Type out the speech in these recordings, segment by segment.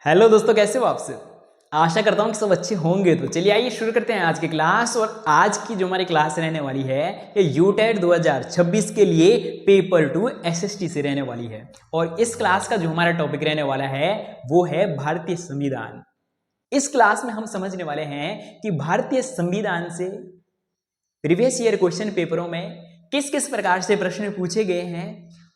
Hello दोस्तों, कैसे हो आप सब। आशा करता हूँ कि सब अच्छे होंगे। तो चलिए आइए शुरू करते हैं आज की क्लास। और आज की जो हमारी क्लास रहने वाली है ये यूटेट 2026 के लिए पेपर 2 एसएसटी से रहने वाली है। और इस क्लास का जो हमारा टॉपिक रहने वाला है वो है भारतीय संविधान। इस क्लास में हम समझने वाले हैं कि भारतीय संविधान से प्रीवियस ईयर क्वेश्चन पेपरों में किस किस प्रकार से प्रश्न पूछे गए हैं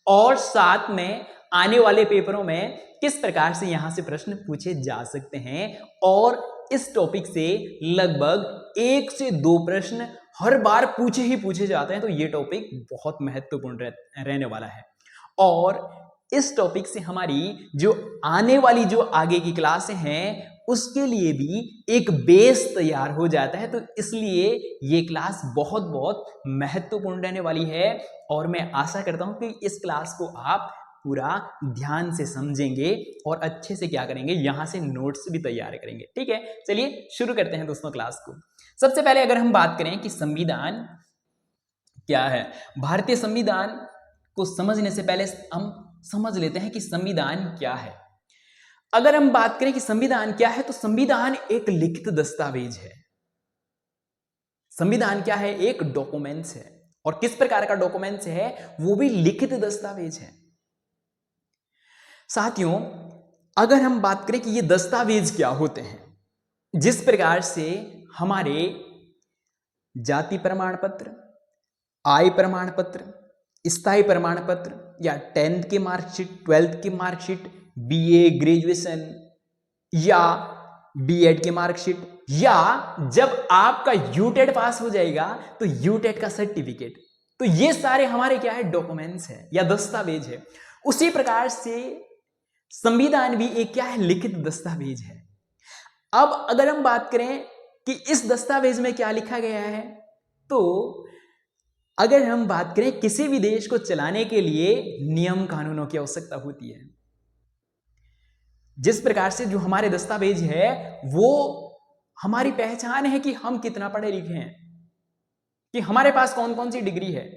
और साथ में आने वाले पेपरों में किस प्रकार से यहां से प्रश्न पूछे जा सकते हैं। और इस टॉपिक से लगभग 1 से 2 प्रश्न हर बार पूछे ही पूछे जाते हैं। तो ये टॉपिक बहुत महत्वपूर्ण रहने वाला है। और इस टॉपिक से हमारी जो आने वाली जो आगे की क्लासें हैं उसके लिए भी एक बेस तैयार हो जाता है। तो इसलिए ये क्लास बहुत बहुत महत्वपूर्ण रहने वाली है। और मैं आशा करता हूं कि इस क्लास को आप पूरा ध्यान से समझेंगे और अच्छे से क्या करेंगे, यहां से नोट्स भी तैयार करेंगे। ठीक है, चलिए शुरू करते हैं दोस्तों क्लास को। सबसे पहले अगर हम बात करें कि संविधान क्या है, भारतीय संविधान को समझने से पहले हम समझ लेते हैं कि संविधान क्या है। अगर हम बात करें कि संविधान क्या है तो संविधान एक लिखित दस्तावेज है। संविधान क्या है, एक डॉक्यूमेंट्स है। और किस प्रकार का डॉक्यूमेंट्स है, वो भी लिखित दस्तावेज है। साथियों, अगर हम बात करें कि ये दस्तावेज क्या होते हैं, जिस प्रकार से हमारे जाति प्रमाण पत्र, आय प्रमाण पत्र, स्थायी प्रमाण पत्र या 10th की मार्कशीट, 12th की मार्कशीट, बीए, ग्रेजुएशन या बीएड की मार्कशीट, या जब आपका यूटेट पास हो जाएगा तो यूटेट का सर्टिफिकेट, तो ये सारे हमारे क्या है, डॉक्यूमेंट्स है या दस्तावेज है। उसी प्रकार से संविधान भी एक क्या है, लिखित दस्तावेज है। अब अगर हम बात करें कि इस दस्तावेज में क्या लिखा गया है, तो अगर हम बात करें किसी भी देश को चलाने के लिए नियम कानूनों की आवश्यकता होती है। जिस प्रकार से जो हमारे दस्तावेज है वो हमारी पहचान है कि हम कितना पढ़े लिखे हैं, कि हमारे पास कौन कौन सी डिग्री है।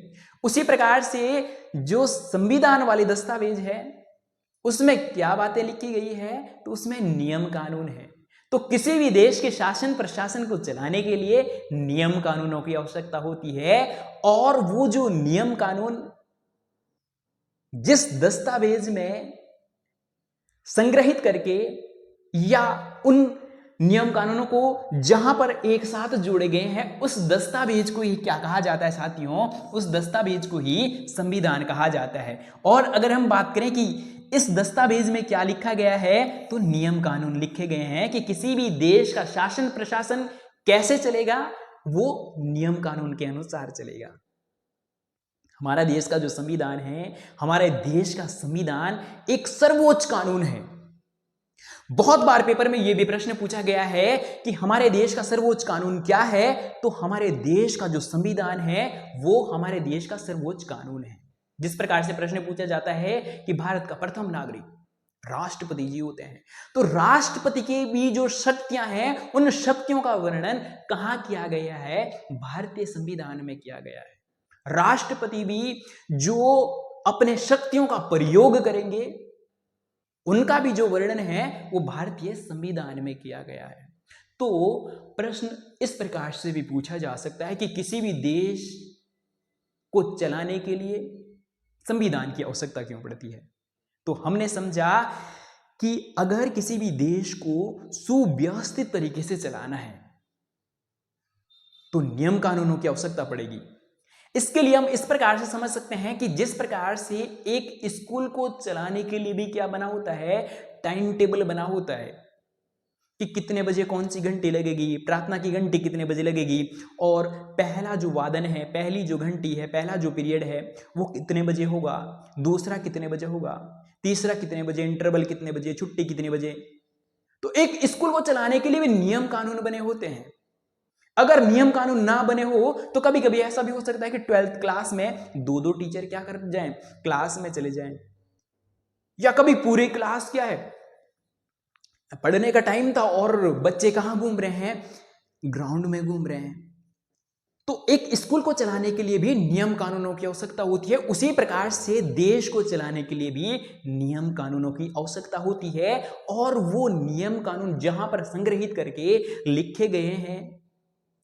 उसी प्रकार से जो संविधान वाले दस्तावेज है उसमें क्या बातें लिखी गई है, तो उसमें नियम कानून है। तो किसी भी देश के शासन प्रशासन को चलाने के लिए नियम कानूनों की आवश्यकता होती है। और वो जो नियम कानून जिस दस्तावेज में संग्रहित करके या उन नियम कानूनों को जहां पर एक साथ जोड़े गए हैं, उस दस्तावेज को ही क्या कहा जाता है साथियों, उस दस्तावेज को ही संविधान कहा जाता है। और अगर हम बात करें कि इस दस्तावेज में क्या लिखा गया है, तो नियम कानून लिखे गए हैं कि किसी भी देश का शासन प्रशासन कैसे चलेगा, वो नियम कानून के अनुसार चलेगा। हमारा देश का जो संविधान है, हमारे देश का संविधान एक सर्वोच्च कानून है। बहुत बार पेपर में यह भी प्रश्न पूछा गया है कि हमारे देश का सर्वोच्च कानून क्या है, तो हमारे देश का जो संविधान है वो हमारे देश का सर्वोच्च कानून है। जिस प्रकार से प्रश्न पूछा जाता है कि भारत का प्रथम नागरिक राष्ट्रपति जी होते हैं, तो राष्ट्रपति की भी जो शक्तियां हैं उन शक्तियों का वर्णन कहां किया गया है, भारतीय संविधान में किया गया है। राष्ट्रपति भी जो अपने शक्तियों का प्रयोग करेंगे उनका भी जो वर्णन है वो भारतीय संविधान में किया गया है। तो प्रश्न इस प्रकार से भी पूछा जा सकता है कि किसी भी देश को चलाने के लिए संविधान की आवश्यकता क्यों पड़ती है। तो हमने समझा कि अगर किसी भी देश को सुव्यवस्थित तरीके से चलाना है तो नियम कानूनों की आवश्यकता पड़ेगी। इसके लिए हम इस प्रकार से समझ सकते हैं कि जिस प्रकार से एक स्कूल को चलाने के लिए भी क्या बना होता है, टाइम टेबल बना होता है कि कितने बजे कौन सी घंटी लगेगी, प्रार्थना की घंटी कितने बजे लगेगी, और पहला जो वादन है, पहली जो घंटी है, पहला जो पीरियड है वो कितने बजे होगा, दूसरा कितने बजे होगा, तीसरा कितने बजे, इंटरवल कितने बजे, छुट्टी कितने बजे। तो एक स्कूल को चलाने के लिए भी नियम कानून बने होते हैं। अगर नियम कानून ना बने हो तो कभी कभी ऐसा भी हो सकता है कि 12th क्लास में दो दो टीचर क्या कर जाएं, क्लास में चले जाएं, या कभी पूरी क्लास क्या है, पढ़ने का टाइम था और बच्चे कहां घूम रहे हैं, ग्राउंड में घूम रहे हैं। तो एक स्कूल को चलाने के लिए भी नियम कानूनों की आवश्यकता होती है, उसी प्रकार से देश को चलाने के लिए भी नियम कानूनों की आवश्यकता होती है। और वो नियम कानून जहां पर संग्रहित करके लिखे गए हैं,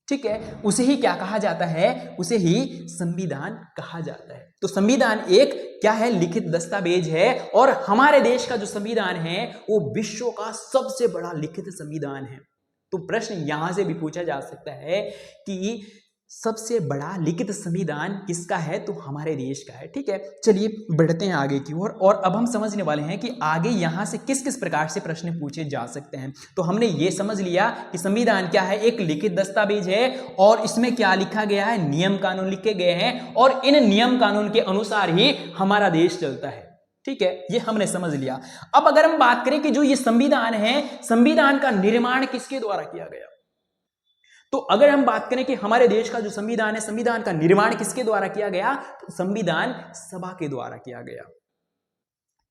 ठीक है, उसे ही क्या कहा जाता है, उसे ही संविधान कहा जाता है। तो संविधान एक क्या है, लिखित दस्तावेज है। और हमारे देश का जो संविधान है वो विश्व का सबसे बड़ा लिखित संविधान है। तो प्रश्न यहां से भी पूछा जा सकता है कि सबसे बड़ा लिखित संविधान किसका है, तो हमारे देश का है। ठीक है, चलिए बढ़ते हैं आगे की ओर। और अब हम समझने वाले हैं कि आगे यहां से किस किस प्रकार से प्रश्न पूछे जा सकते हैं। तो हमने ये समझ लिया कि संविधान क्या है, एक लिखित दस्तावेज है और इसमें क्या लिखा गया है, नियम कानून लिखे गए हैं और इन नियम कानून के अनुसार ही हमारा देश चलता है। ठीक है, ये हमने समझ लिया। अब अगर हम बात करें कि जो ये संविधान है, संविधान का निर्माण किसके द्वारा किया गया, तो अगर हम बात करें कि हमारे देश का जो संविधान है, संविधान का निर्माण किसके द्वारा किया गया, तो संविधान सभा के द्वारा किया गया।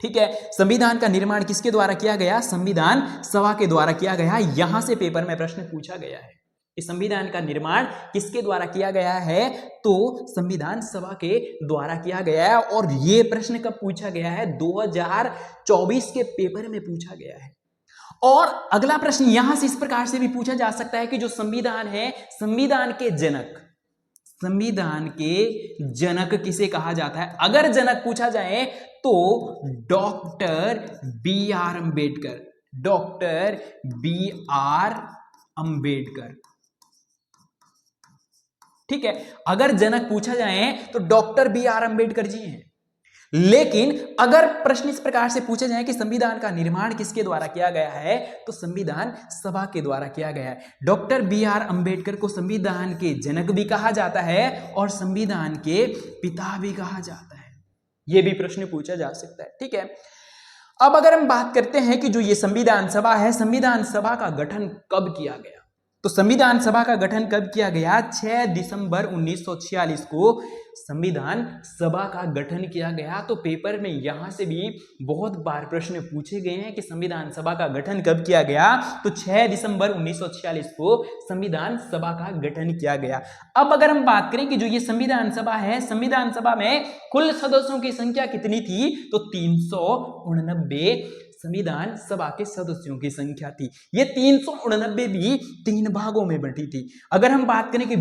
ठीक है, संविधान का निर्माण किसके द्वारा किया गया, संविधान सभा के द्वारा किया गया। यहां से पेपर में प्रश्न पूछा गया है कि संविधान का निर्माण किसके द्वारा किया गया है, तो संविधान सभा के द्वारा किया गया है। और यह प्रश्न कब पूछा गया है, 2024 के पेपर में पूछा गया है। और अगला प्रश्न यहां से इस प्रकार से भी पूछा जा सकता है कि जो संविधान है, संविधान के जनक किसे कहा जाता है। अगर जनक पूछा जाए तो डॉक्टर बी आर अंबेडकर। ठीक है, अगर जनक पूछा जाए तो doctor B are Ambedkar ji हैं। लेकिन अगर प्रश्न इस प्रकार से पूछे जाए कि संविधान का निर्माण किसके द्वारा किया गया है, तो संविधान सभा के द्वारा किया गया है। डॉक्टर बी आर अंबेडकर को संविधान के जनक भी कहा जाता है और संविधान के पिता भी कहा जाता है। यह भी प्रश्न पूछा जा सकता है। ठीक है, अब अगर हम बात करते हैं कि जो ये संविधान सभा है, संविधान सभा का गठन कब किया गया, तो संविधान सभा का गठन कब किया गया, 6 दिसंबर 1946 को संविधान सभा का गठन किया गया। तो पेपर में यहां से भी बहुत बार प्रश्न पूछे गए हैं कि संविधान सभा का गठन कब किया गया, तो 6 दिसंबर 1946 को संविधान सभा का गठन किया गया। अब अगर हम बात करें कि जो ये संविधान सभा है, संविधान सभा में कुल सदस्यों की संख्या कितनी थी, तो 389 संविधान सभा के सदस्यों की संख्या थी। ये 389 भी 3 भागों में बंटी थी। अगर हम बात करें कि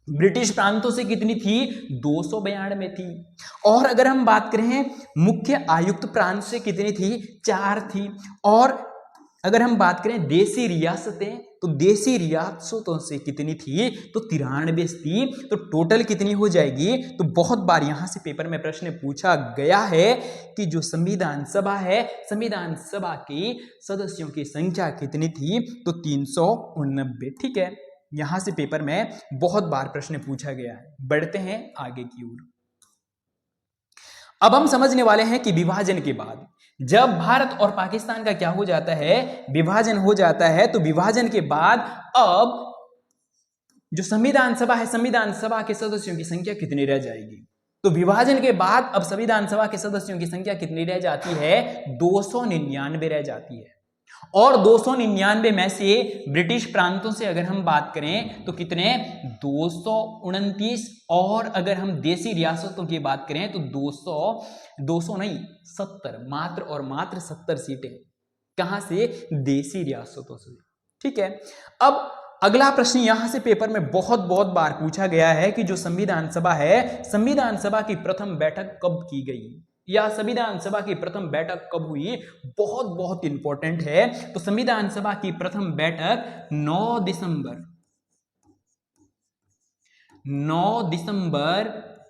ब्रिटिश प्रांतों से कितनी थी, 292 थी। और अगर हम बात करें मुख्य आयुक्त प्रांत से कितनी थी, 4 थी। और अगर हम बात करें देसी रियासतें, तो देसी रियासतों से कितनी थी, तो 93 थी। तो टोटल कितनी हो जाएगी, तो बहुत बार यहां से पेपर में प्रश्न पूछा गया है कि जो संविधान सभा है, संविधान सभा की सदस्यों की संख्या कितनी थी, तो 389। ठीक है, यहां से पेपर में बहुत बार प्रश्न पूछा गया है। बढ़ते हैं आगे की ओर। अब हम समझने वाले हैं कि विभाजन के बाद जब भारत और पाकिस्तान का क्या हो जाता है, विभाजन हो जाता है, तो विभाजन के बाद अब जो संविधान सभा है, संविधान सभा के सदस्यों की संख्या कितनी रह जाएगी, तो विभाजन के बाद अब संविधान सभा के सदस्यों की संख्या कितनी रह जाती है, 299 रह जाती है। और 299 में से ब्रिटिश प्रांतों से अगर हम बात करें तो कितने, 229। और अगर हम देसी रियासतों की बात करें तो 200 नहीं 70, मात्र और मात्र 70 सीटें। कहां से, देसी रियासतों से। ठीक है, अब अगला प्रश्न यहां से पेपर में बहुत बार पूछा गया है कि जो संविधान सभा है, संविधान सभा की प्रथम बैठक कब की गई, या संविधान सभा की प्रथम बैठक कब हुई, बहुत इंपॉर्टेंट है। तो संविधान सभा की प्रथम बैठक 9 दिसंबर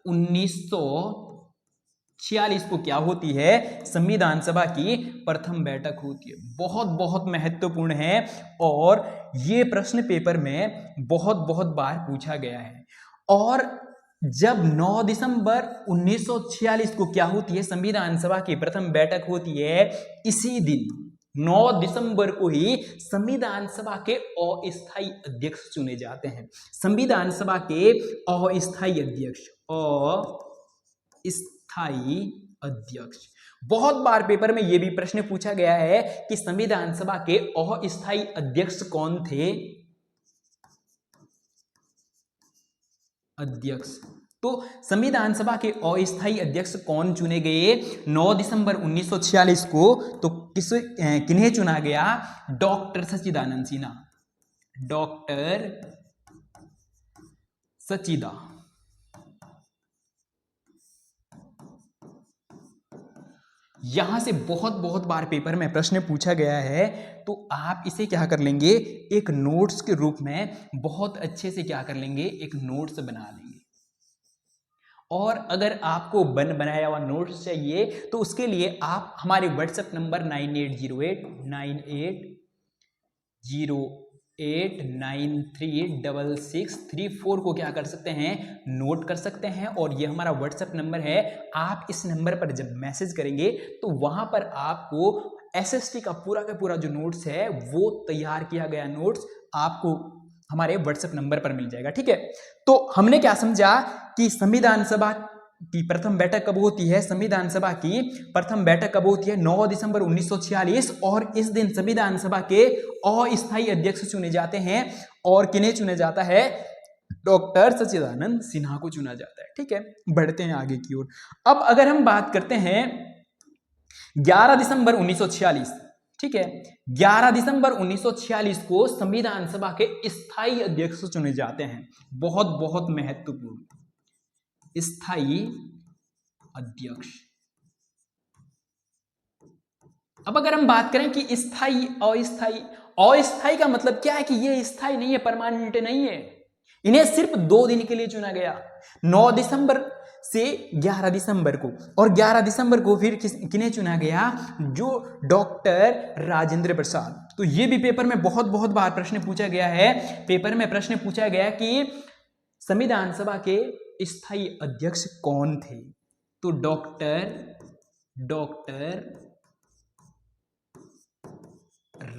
1946 को क्या होती है, संविधान सभा की प्रथम बैठक होती है। बहुत महत्वपूर्ण है और यह प्रश्न पेपर में बहुत बार पूछा गया है। और जब 9 दिसंबर 1946 को क्या होती है, संविधान सभा की प्रथम बैठक होती है, इसी दिन 9 दिसंबर को ही संविधान सभा के अस्थायी अध्यक्ष चुने जाते हैं। संविधान सभा के अस्थायी अध्यक्ष बहुत बार पेपर में यह भी प्रश्न पूछा गया है कि संविधान सभा के अस्थायी अध्यक्ष कौन थे, अध्यक्ष। तो संविधान सभा के अस्थायी अध्यक्ष कौन चुने गए 9 दिसंबर 1946 को? तो किन्हें चुना गया? डॉक्टर सच्चिदानंद सिन्हा। डॉक्टर सच्चिदा। यहां से बहुत बहुत बार पेपर में प्रश्न पूछा गया है, तो आप इसे क्या कर लेंगे, एक नोट्स के रूप में बहुत अच्छे से क्या कर लेंगे, एक नोट्स बना लेंगे। और अगर आपको बनाया हुआ नोट्स चाहिए तो उसके लिए आप हमारे व्हाट्सएप नंबर 980898936634 को क्या कर सकते हैं, नोट कर सकते हैं। और ये हमारा व्हाट्सएप नंबर है। आप इस नंबर पर जब मैसेज करेंगे तो वहां पर आपको एसएसटी का पूरा जो नोट्स है वो तैयार किया गया नोट्स आपको हमारे व्हाट्सएप नंबर पर मिल जाएगा। ठीक है, तो हमने क्या समझा कि संविधान सभा की प्रथम बैठक कब होती है? संविधान सभा की प्रथम बैठक कब होती है? 9 दिसंबर 1946। और इस दिन संविधान सभा के अस्थायी अध्यक्ष चुने जाते हैं। और किन्हें चुना जाता है? डॉक्टर सच्चिदानंद सिन्हा को चुना जाता है। ठीक है, बढ़ते हैं आगे की ओर। अब अगर हम बात करते हैं 11 दिसंबर 1946, ठीक है, 11 दिसंबर 1946 को संविधान सभा के स्थायी अध्यक्ष चुने जाते हैं। बहुत बहुत महत्वपूर्ण, स्थायी अध्यक्ष। अब अगर हम बात करें कि स्थायी अस्थायी का मतलब क्या है कि ये स्थायी नहीं है, परमानेंट नहीं है। इन्हें सिर्फ 2 दिन के लिए चुना गया, 9 दिसंबर से 11 दिसंबर को। और 11 दिसंबर को फिर किन्हें चुना गया? जो डॉक्टर राजेंद्र प्रसाद। तो ये भी पेपर में बहुत बहुत बार प्रश्न पूछा गया है। पेपर में प्रश्न पूछा गया कि संविधान सभा के स्थायी अध्यक्ष कौन थे? तो डॉक्टर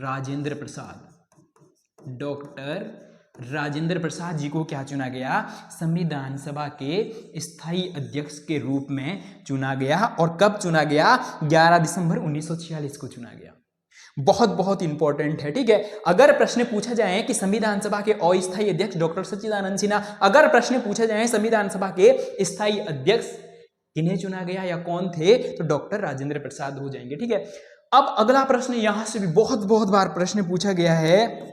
राजेंद्र प्रसाद। डॉक्टर राजेंद्र प्रसाद जी को क्या चुना गया? संविधान सभा के स्थायी अध्यक्ष के रूप में चुना गया। और कब चुना गया? 11 दिसंबर 1946 को चुना गया। बहुत बहुत इंपॉर्टेंट है। ठीक है, अगर प्रश्न पूछा जाए कि संविधान सभा के अस्थायी अध्यक्ष डॉक्टर सच्चिदानंद सिन्हा, अगर प्रश्न पूछा जाए संविधान सभा के स्थायी अध्यक्ष किन्हें चुना गया या कौन थे, तो डॉक्टर राजेंद्र प्रसाद हो जाएंगे। ठीक है, अब अगला प्रश्न, यहां से भी बहुत बहुत बार प्रश्न पूछा गया है,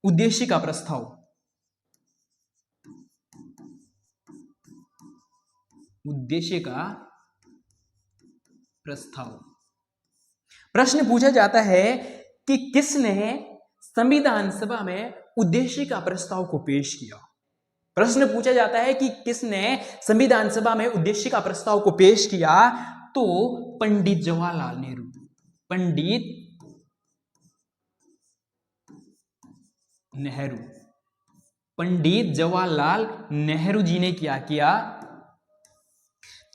उद्देश्य का प्रस्ताव। उद्देश्य का प्रस्ताव। प्रश्न पूछा जाता है कि किसने संविधान सभा में उद्देश्य का प्रस्ताव को पेश किया। प्रश्न पूछा जाता है कि किसने संविधान सभा में उद्देश्य का प्रस्ताव को पेश किया, तो पंडित जवाहरलाल नेहरू। पंडित जवाहरलाल नेहरू जी ने क्या किया?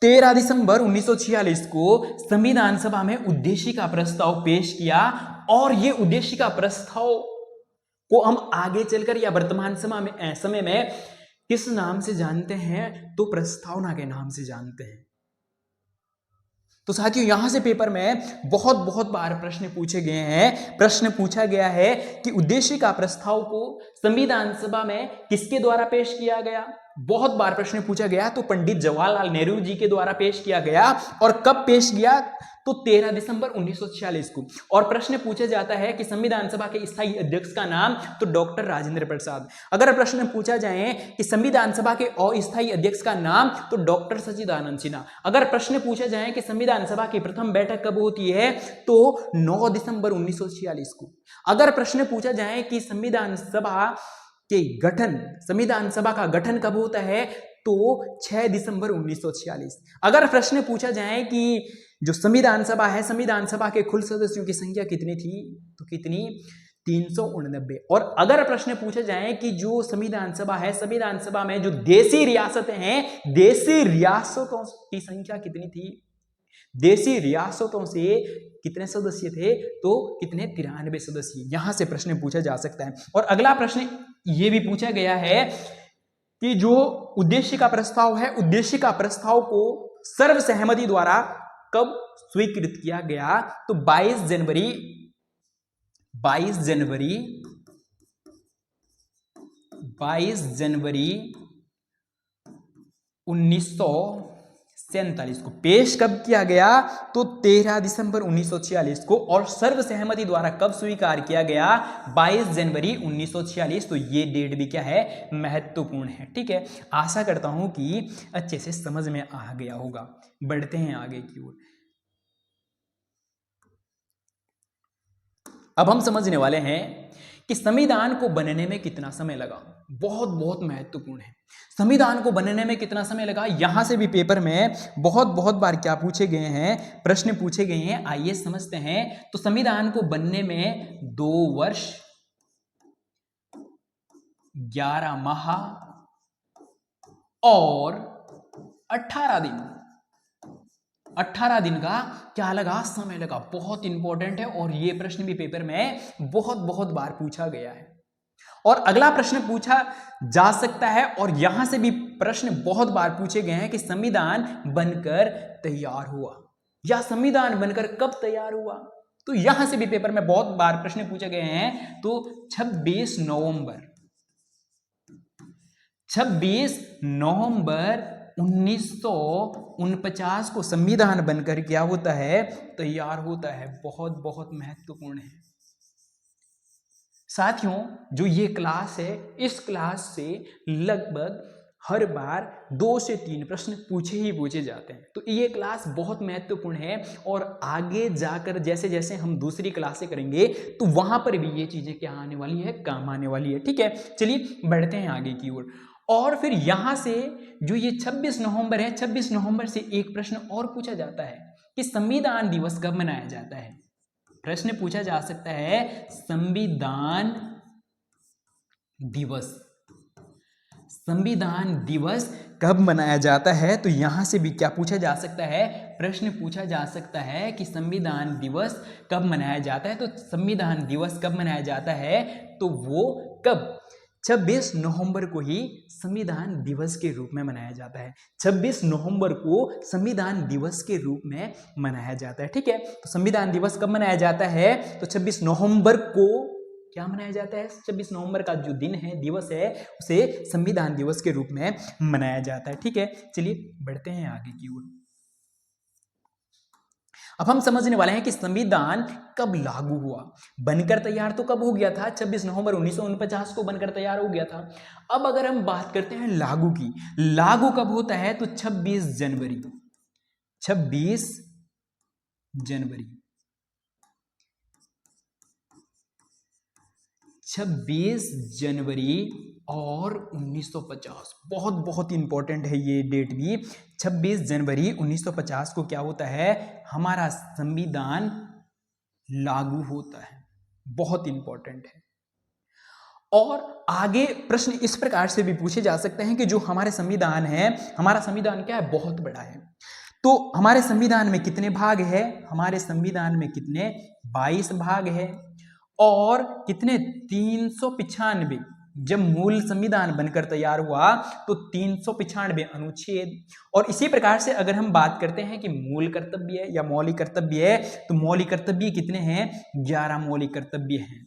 13 दिसंबर 1946 को संविधान सभा में उद्देश्य का प्रस्ताव पेश किया। और ये उद्देश्य का प्रस्ताव को हम आगे चलकर या वर्तमान समय में किस नाम से जानते हैं? तो प्रस्तावना के नाम से जानते हैं। तो साथियों, यहां से पेपर में बहुत बहुत बार प्रश्न पूछे गए हैं। प्रश्न पूछा गया है कि उद्देश्य का प्रस्ताव को संविधान सभा में किसके द्वारा पेश किया गया? बहुत बार प्रश्न पूछा गया, तो पंडित जवाहरलाल नेहरू जी के द्वारा पेश किया गया। और कब पेश किया? तो 13 दिसंबर 1946 को। और प्रश्न पूछा जाता है कि संविधान सभा के स्थायी अध्यक्ष का नाम, तो डॉक्टर राजेंद्र प्रसाद। अगर प्रश्न पूछा जाए कि संविधान सभा के अस्थायी अध्यक्ष का नाम, तो डॉक्टर सच्चिदानंद सिन्हा। अगर प्रश्न पूछा जाए कि संविधान सभा की प्रथम बैठक कब होती है, तो 9 दिसंबर 1946 को। अगर प्रश्न पूछा जाए कि संविधान सभा का गठन कब होता है, तो 6 दिसंबर 1946। अगर प्रश्न पूछा जाए कि जो संविधान सभा है, संविधान सभा के कुल सदस्यों की संख्या कितनी थी, तो कितनी? 389। और अगर प्रश्न पूछा जाए कि जो संविधान सभा है, संविधान सभा में जो देशी रियासतें हैं, देशी रियासतों की संख्या कितनी थी? देशी रियासतों से कितने सदस्य थे? तो कितने? 93 सदस्य। यहां से प्रश्न पूछा जा सकता है। और अगला प्रश्न यह भी पूछा गया है कि जो उद्देश्य का प्रस्ताव है, उद्देश्य का प्रस्ताव को सर्वसहमति द्वारा कब स्वीकृत किया गया? तो 22 जनवरी 22 जनवरी 1947 को पेश कब किया गया? तो 13 दिसंबर 1946 को। और सर्वसहमति द्वारा कब स्वीकार किया गया? 22 जनवरी 1946। तो ये डेट भी क्या है? महत्वपूर्ण है। ठीक है, आशा करता हूं कि अच्छे से समझ में आ गया होगा। बढ़ते हैं आगे की ओर। अब हम समझने वाले हैं कि संविधान को बनने में कितना समय लगा। बहुत बहुत महत्वपूर्ण है। संविधान को बनने में कितना समय लगा? यहां से भी पेपर में बहुत बार क्या पूछे गए हैं? प्रश्न पूछे गए हैं। आइए समझते हैं। तो संविधान को बनने में 2 वर्ष 11 माह और 18 दिन 18 दिन का क्या लगा? समय लगा। बहुत इंपॉर्टेंट है और ये प्रश्न भी पेपर में बहुत बार पूछा गया है। और अगला प्रश्न पूछा जा सकता है और यहां से भी प्रश्न बहुत बार पूछे गए हैं कि संविधान बनकर तैयार हुआ या संविधान बनकर कब तैयार हुआ। तो यहां से भी पेपर में बहुत बार प्रश्न पूछे गए हैं। तो 26 नवंबर 1949 को संविधान बनकर क्या होता है? तैयार होता है। बहुत महत्वपूर्ण है। साथियों, जो ये क्लास है, इस क्लास से लगभग हर बार 2 से 3 प्रश्न पूछे जाते हैं। तो ये क्लास बहुत महत्वपूर्ण है और आगे जाकर जैसे जैसे हम दूसरी क्लासें करेंगे तो वहां पर भी ये चीजें क्या आने वाली है? काम आने वाली है। ठीक है, चलिए बढ़ते हैं आगे की ओर। और फिर यहां से जो ये 26 नवंबर है, 26 नवंबर से एक प्रश्न और पूछा जाता है कि संविधान दिवस कब मनाया जाता है? प्रश्न पूछा जा सकता है संविधान दिवस कब मनाया जाता है? तो यहां से भी क्या पूछा जा सकता है? प्रश्न पूछा जा सकता है कि संविधान दिवस कब मनाया जाता है। तो संविधान दिवस कब मनाया जाता है? तो वो कब? 26 नवंबर को ही संविधान दिवस के रूप में मनाया जाता है। 26 नवंबर को संविधान दिवस के रूप में मनाया जाता है। ठीक है, तो संविधान दिवस कब मनाया जाता है? तो 26 नवंबर को क्या मनाया जाता है? 26 नवंबर का जो दिन है, दिवस है, उसे संविधान दिवस के रूप में मनाया जाता है। ठीक है, चलिए बढ़ते हैं आगे की ओर। अब हम समझने वाले हैं कि संविधान कब लागू हुआ। बनकर तैयार तो कब हो गया था? 26 नवंबर 1949 को बनकर तैयार हो गया था। अब अगर हम बात करते हैं लागू की, लागू कब होता है? तो 26 जनवरी 26 जनवरी और 1950। बहुत इंपॉर्टेंट है ये डेट भी। 26 जनवरी 1950 को क्या होता है? हमारा संविधान लागू होता है। बहुत इंपॉर्टेंट है। और आगे प्रश्न इस प्रकार से भी पूछे जा सकते हैं कि जो हमारे संविधान है, हमारा संविधान क्या है? बहुत बड़ा है। तो हमारे संविधान में कितने भाग है? हमारे संविधान में कितने? 22 भाग है और कितने? 395। जब मूल संविधान बनकर तैयार हुआ तो 395 अनुच्छेद। और इसी प्रकार से अगर हम बात करते हैं कि मूल कर्तव्य या मौलिक कर्तव्य है, तो मौलिक कर्तव्य कितने हैं? 11 मौलिक कर्तव्य हैं।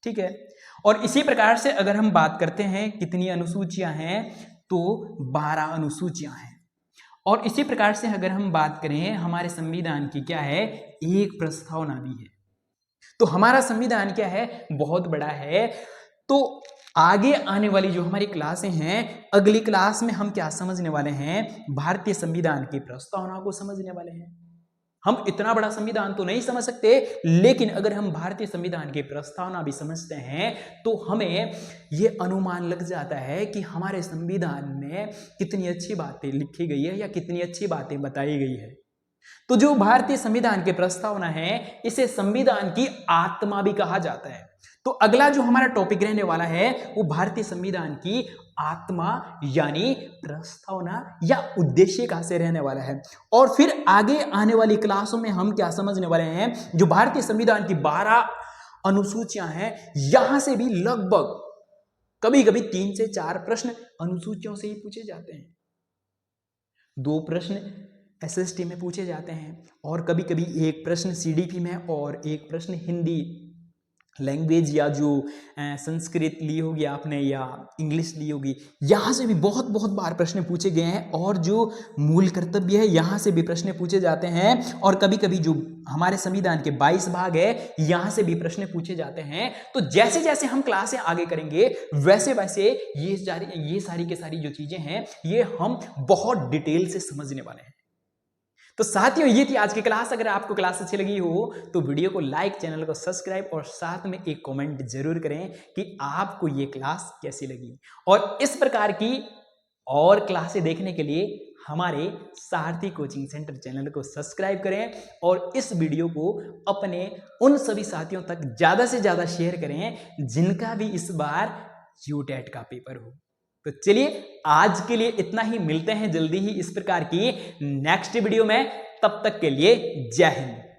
ठीक है, और इसी प्रकार से अगर हम बात करते हैं कितनी अनुसूचियां हैं, तो 12 अनुसूचियां हैं। और इसी प्रकार से अगर हम बात करें हमारे संविधान की क्या है? एक प्रस्तावना भी है। तो हमारा संविधान क्या है? बहुत बड़ा है। तो आगे आने वाली जो हमारी क्लासें हैं, अगली क्लास में हम क्या समझने वाले हैं? भारतीय संविधान की प्रस्तावना को समझने वाले हैं। हम इतना बड़ा संविधान तो नहीं समझ सकते, लेकिन अगर हम भारतीय संविधान की प्रस्तावना भी समझते हैं तो हमें यह अनुमान लग जाता है कि हमारे संविधान में कितनी अच्छी बातें लिखी गई है या कितनी अच्छी बातें बताई गई है। तो जो भारतीय संविधान की प्रस्तावना है, इसे संविधान की आत्मा भी कहा जाता है। तो अगला जो हमारा टॉपिक रहने वाला है वो भारतीय संविधान की आत्मा यानी प्रस्तावना या उद्देशिका से रहने वाला है। और फिर आगे आने वाली क्लासों में हम क्या समझने वाले हैं? जो भारतीय संविधान की 12 अनुसूचियां हैं, यहां से भी लगभग कभी कभी 3 से 4 प्रश्न अनुसूचियों से ही पूछे जाते हैं। 2 प्रश्न एसएसटी में पूछे जाते हैं और कभी कभी एक प्रश्न सीडीपी में और एक प्रश्न हिंदी लैंग्वेज या जो संस्कृत ली होगी आपने या इंग्लिश ली होगी, यहाँ से भी बहुत बहुत बार प्रश्न पूछे गए हैं। और जो मूल कर्तव्य है यहाँ से भी प्रश्न पूछे जाते हैं। और कभी कभी जो हमारे संविधान के 22 भाग है यहाँ से भी प्रश्न पूछे जाते हैं। तो जैसे जैसे हम क्लासें आगे करेंगे वैसे वैसे ये सारी की सारी जो चीजें हैं ये हम बहुत डिटेल से समझने वाले हैं। तो साथियों ये थी आज की क्लास। अगर आपको क्लास अच्छी लगी हो तो वीडियो को लाइक, चैनल को सब्सक्राइब और साथ में एक कमेंट जरूर करें कि आपको ये क्लास कैसी लगी। और इस प्रकार की और क्लासें देखने के लिए हमारे सारथी कोचिंग सेंटर चैनल को सब्सक्राइब करें और इस वीडियो को अपने उन सभी साथियों तक ज्यादा से ज्यादा शेयर करें जिनका भी इस बार यूटेट का पेपर हो। तो चलिए आज के लिए इतना ही, मिलते हैं जल्दी ही इस प्रकार की नेक्स्ट वीडियो में। तब तक के लिए जय हिंद।